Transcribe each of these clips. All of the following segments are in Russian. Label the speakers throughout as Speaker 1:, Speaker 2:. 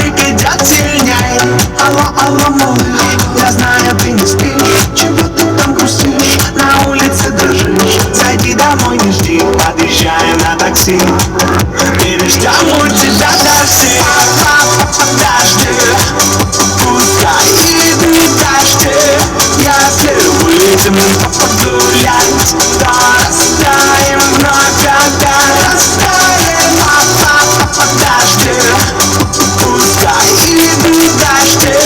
Speaker 1: Мальчик идет сильней. Алло, алло, малыш, я знаю, ты не спишь. Чего ты там грустишь? На улице дрожишь. Зайди домой, не жди, подъезжаем на такси. Переждем у тебя дожди. Подожди, пускай идут дожди. Если выйдем погулять, то растаем вновь опять. Растаем, подожди, пускай идут дожди.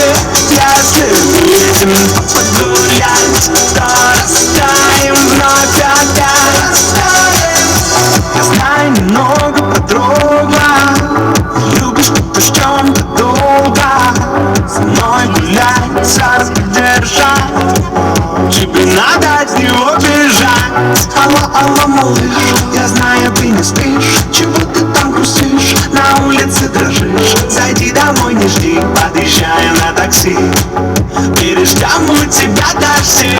Speaker 1: Если выйдем погулять, то растаем вновь опять. Растаем. Я знаю немного, подруга, любишь кто-то в чем-то долго. Со мной гулять, сразу держать. Тебе надо от него бежать. Алло, алло, малыш, я знаю, ты не спишь. Чего ты там грустишь? На улице дрожишь. Зайди домой, не жди, подъезжаем на такси.